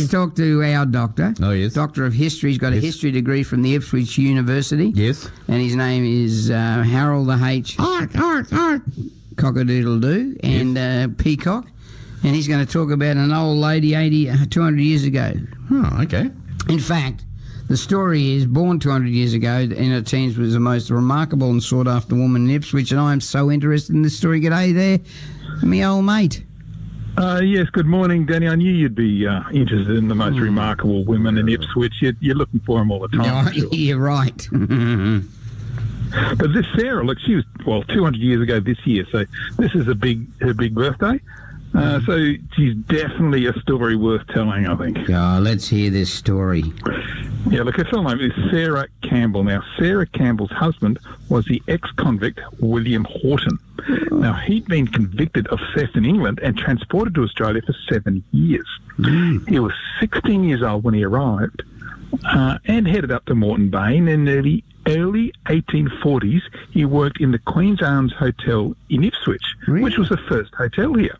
Talk to our doctor. Oh, yes. Doctor of History. He's got a history degree from the Ipswich University. Yes. And his name is Harold H. Cock-a-doodle-doo and Peacock. And he's going to talk about an old lady 200 years ago. Oh, okay. In fact, the story is born 200 years ago in her teens was the most remarkable and sought-after woman in Ipswich, and I'm so interested in this story. G'day there, me old mate. Yes, good morning, Danny. I knew you'd be interested in the most remarkable women in Ipswich. You're looking for them all the time. Oh, you're right. But this Sarah, look, she was, 200 years ago this year, so this is her big birthday. So she's definitely a story worth telling, I think. Oh, let's hear this story. Yeah, look, her full name is Sarah Campbell. Now, Sarah Campbell's husband was the ex-convict William Horton. Now, he'd been convicted of theft in England and transported to Australia for 7 years. He was 16 years old when he arrived and headed up to Moreton Bay. And in the early 1840s, he worked in the Queen's Arms Hotel in Ipswich, which was the first hotel here.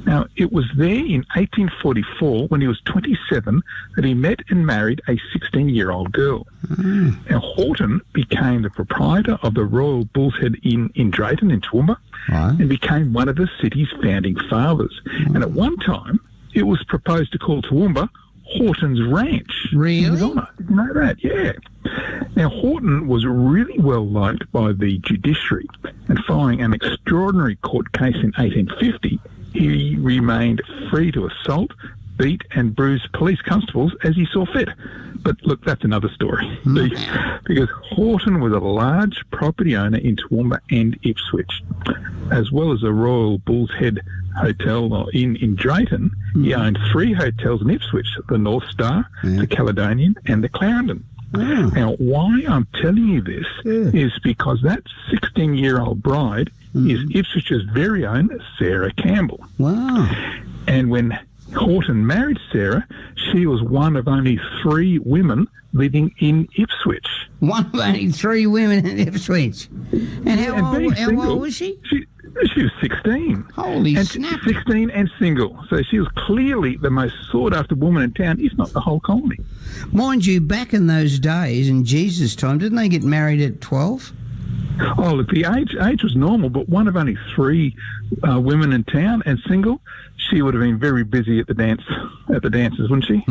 Now, it was there in 1844, when he was 27, that he met and married a 16-year-old girl. Now, Horton became the proprietor of the Royal Bull's Head Inn in Drayton in Toowoomba and became one of the city's founding fathers. And at one time, it was proposed to call Toowoomba Horton's Ranch. Really? Did you know that? Yeah. Now, Horton was really well liked by the judiciary, and following an extraordinary court case in 1850, he remained free to assault, beat and bruise police constables as he saw fit. But look, that's another story. Because Horton was a large property owner in Toowoomba and Ipswich. As well as the Royal Bull's Head Hotel in Drayton, he owned 3 hotels in Ipswich, the North Star, the Caledonian and the Clarendon. Now, why I'm telling you this is because that 16-year-old bride is Ipswich's very own Sarah Campbell. Wow. And when Horton married Sarah, she was one of only 3 women living in Ipswich. One of only 3 women in Ipswich. And how old was she? She was 16. Holy snap. 16 and single. So she was clearly the most sought-after woman in town, if not the whole colony. Mind you, back in those days, in Jesus' time, didn't they get married at 12? Oh, look, the age was normal, but one of only 3 women in town and single, she would have been very busy at the dances, wouldn't she?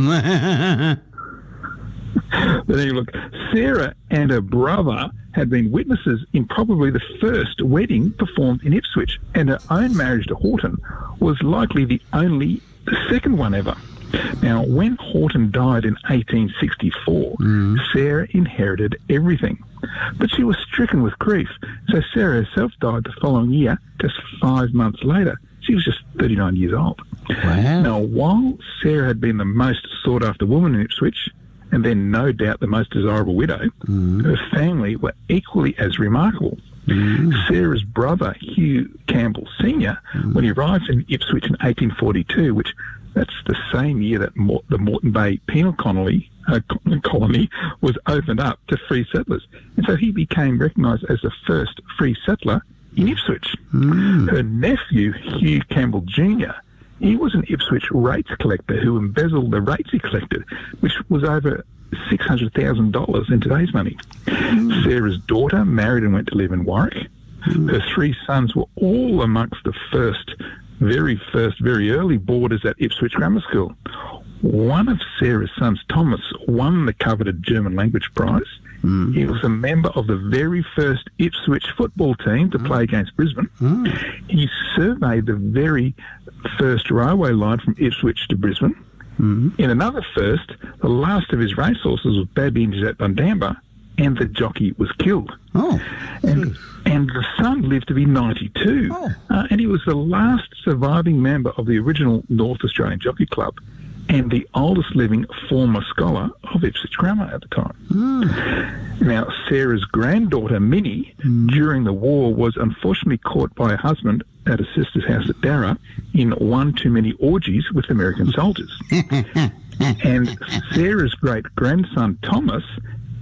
But anyway, look, Sarah and her brother had been witnesses in probably the first wedding performed in Ipswich, and her own marriage to Horton was likely the second one ever. Now, when Horton died in 1864, Sarah inherited everything. But she was stricken with grief, so Sarah herself died the following year, just 5 months later. She was just 39 years old. Wow. Now, while Sarah had been the most sought-after woman in Ipswich, and then no doubt the most desirable widow, her family were equally as remarkable. Sarah's brother, Hugh Campbell Sr., when he arrived in Ipswich in 1842, which that's the same year that the Moreton Bay Penal Colony was opened up to free settlers. And so he became recognised as the first free settler in Ipswich. Her nephew, Hugh Campbell Jr., he was an Ipswich rates collector who embezzled the rates he collected, which was over $600,000 in today's money. Sarah's daughter married and went to live in Warwick. Her 3 sons were all amongst the very early boarders at Ipswich Grammar School. One of Sarah's sons, Thomas, won the coveted German language prize. He was a member of the very first Ipswich football team to play against Brisbane. He surveyed the very first railway line from Ipswich to Brisbane. In another first, the last of his racehorses was badly injured at Bundamba, and the jockey was killed. And the son lived to be 92. And he was the last surviving member of the original North Australian Jockey Club and the oldest living former scholar of Ipswich Grammar at the time. Now, Sarah's granddaughter, Minnie, during the war was unfortunately caught by her husband at a sister's house at Darra in one too many orgies with American soldiers. And Sarah's great-grandson, Thomas,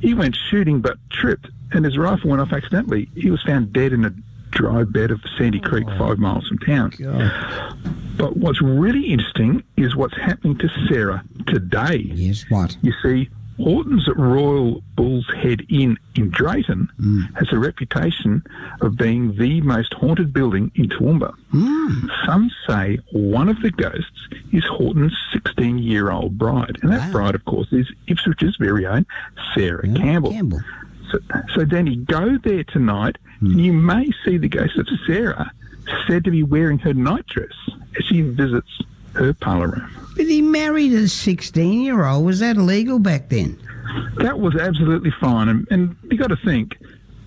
he went shooting but tripped, and his rifle went off accidentally. He was found dead in a dry bed of Sandy Creek, 5 miles from town. But what's really interesting is what's happening to Sarah today. Yes, what? You see, Horton's Royal Bull's Head Inn in Drayton has a reputation of being the most haunted building in Toowoomba. Some say one of the ghosts is Horton's 16-year-old bride. And that bride, of course, is Ipswich's very own Sarah Campbell. So Danny, go there tonight and you may see the ghost of Sarah said to be wearing her nightdress as she visits her parlour room. But he married a 16-year-old. Was that illegal back then? That was absolutely fine. And you got to think,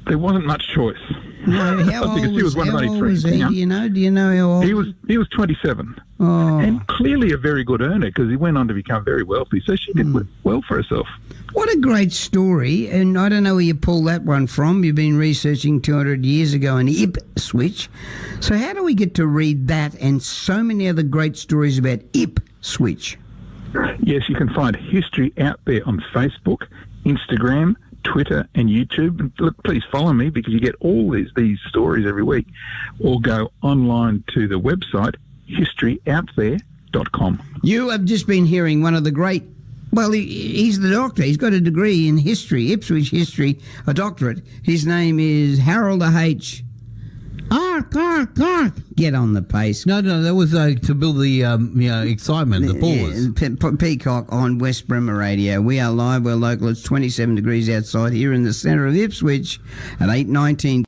there wasn't much choice. No, how old was he? Do you know how old? He was 27. Oh. And clearly a very good earner because he went on to become very wealthy. So she did well for herself. What a great story. And I don't know where you pulled that one from. You've been researching 200 years ago in Ipswich. So how do we get to read that and so many other great stories about Ipswich? Yes, you can find history out there on Facebook, Instagram, Twitter and YouTube. And look, please follow me because you get all these stories every week. Or go online to the website, historyouthere.com. You have just been hearing one of the great... Well, he's the doctor. He's got a degree in history, Ipswich history, a doctorate. His name is Harold H. Get on the pace. No, that was to build the excitement, the pause. Peacock on West Bremer Radio. We are live, we're local. It's 27 degrees outside here in the centre of Ipswich at 8:19.